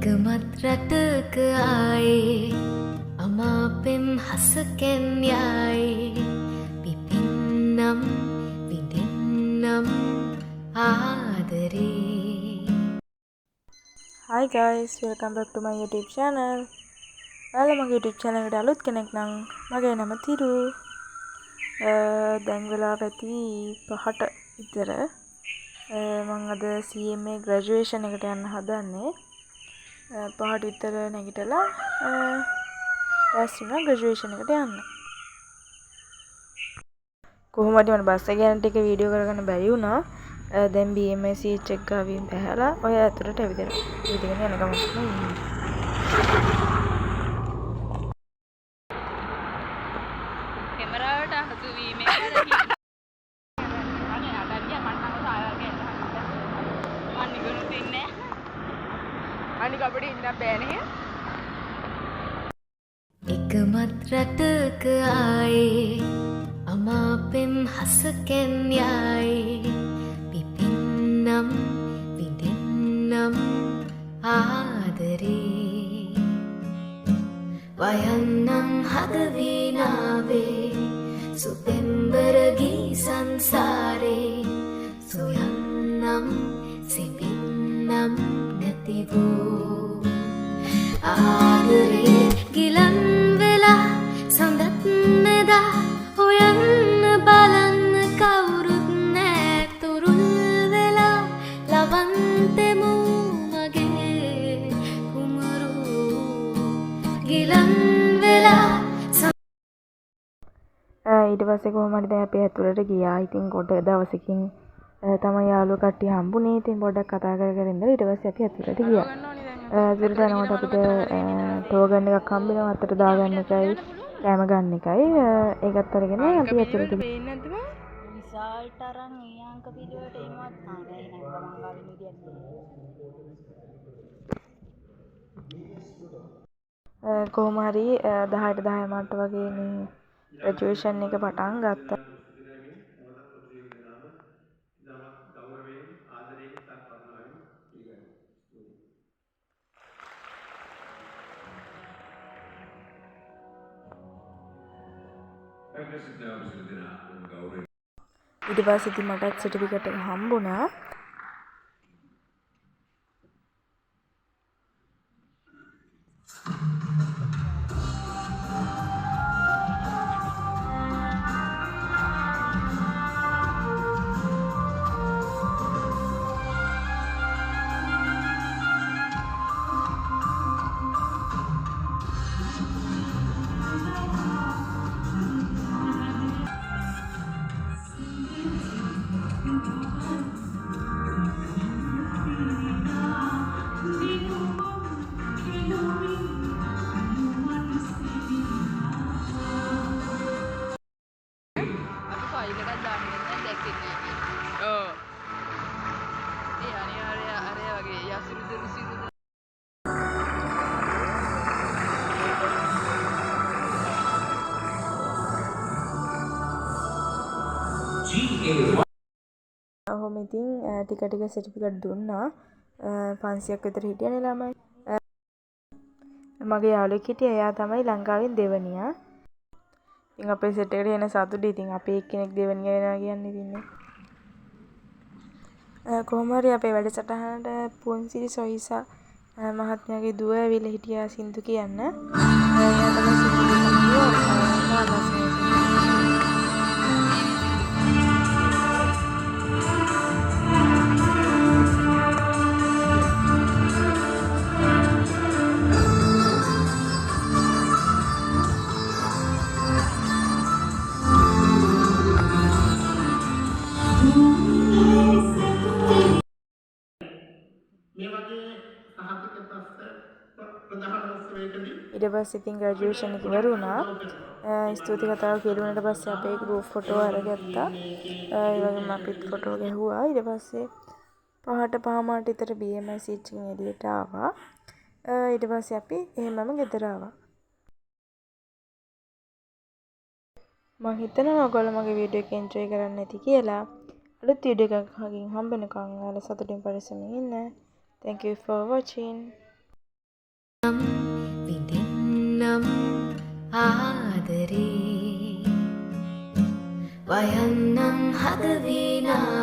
එකමත් රටක ආයේ අමාපෙම් හසකෙන් යයි පිපින්නම් විඳින්නම් ආදරේ. Hi guys, welcome back to my YouTube channel. ඔයාලා මගේ YouTube channel එකට අලුත් කෙනෙක් නම් මගේ නම තිරු. දැන් වෙලාව ඇති 5ට විතර. මම අද CMA graduation එකට යන්න හදන්නේ. 5ට විතර නැගිටලා ඊට graduation එකට යන්න. කොහොමද මම බස් එක යන ටික වීඩියෝ කරගන්න බැරි වුණා. දැන් BMA seat එක ගාවින් බහැලා ඔය ඇතුළට ඇවිදිනවා. ඉතින් යන ගමන් ඉන්නේ. කැමරාවට හසු වීමෙන් අනික අපිට ඉන්න බෑනේ. එකමත් රටක ආයේ අමාපෙම් හසකෙන් යයි පිපින්නම් විඳින්නම් ආදරේ. වයන්නම් හදවීනාවේ සුපෙම්බර ගී සංසාරේ සොයන්නම් සිපින්නම් නැතිවෝ ආදරේ. ගිලන් වෙලා සඳත් මෙදා හොයන්න බලන්න කවුරුත් නෑ. තුරුල් වෙලා ලවන්තෙමු මගේ කුමරු ගිලන් වෙලා. ඊට පස්සේ කොහොම හරි දැන් අපි ඇතුළට ගියා. ඉතින් කොට දවසකින් තමයි යාළුවෝ කට්ටිය හම්බුනේ. ඉතින් පොඩ්ඩක් කතා කර කර ඉඳලා ඊට පස්සේ අපි ඇතුළට ගියා. ඇතුළට යනකොට අපිට ටෝකන් එකක් හම්බෙනවා. අතට දාගන්න එකයි කෑම ගන්න එකයි. ඒකත් අරගෙන අපි ඇතුළට ගියා. විශාල්ට අරන් ඊයංක පිළිවෙලට එනවත් නැහැ නේද? මම ගාවින් විදියට. කොහොම හරි 10ට 10 මට වගේ මේ graduation එක පටන් ගත්තා. ඊට පස්සේ ඉතින් මටත් සර්ටිෆිකේට් එක හම්බුණා. ඔහොම ඉතින් ටික ටික සර්ටිෆිකේට් දුන්නා. 500ක් විතර හිටියනේ ළමයි. මගේ යාළුවෙක් හිටියා. එයා තමයි ලංකාවෙන් දෙවනියා. ඉතින් අපේ සෙට් එකට එන සතුටුයි. ඉතින් අපේ එක්කෙනෙක් දෙවනියා වෙනවා කියන්නේ ඉතින් කොහොම හරි අපේ වැඩසටහනට පුන්සිරි සොයිසා මහත්මයාගේ දුව ඇවිල්ලා හිටියා සින්දු කියන්න. එයා තමයි සින්දු කියන්නේ. ඊට පස්සේ ඉතින් graduation එක ඉවර වුණා. ස්තුති කතාව කියුණාට පස්සේ අපේ group photo අරගත්තා. ඒ වගේම අපිත් photo ගැහුවා. ඊට පස්සේ 5ට 5 විතර BMI seat එකෙන් එළියට ආවා. ඊට පස්සේ අපි එහෙමම ගෙදර ආවා. මම හිතනවා ඔයගොල්ලෝ මගේ වීඩියෝ එක එන්ජොයි කරන්න ඇති කියලා. අලුත් වීඩියෝ එකකින් හම්බ වෙනකන් ඔයාලා සතුටින් පරිස්සමින් ඉන්න. Thank you for watching. ආදරේ වයන්නම් හදවීනා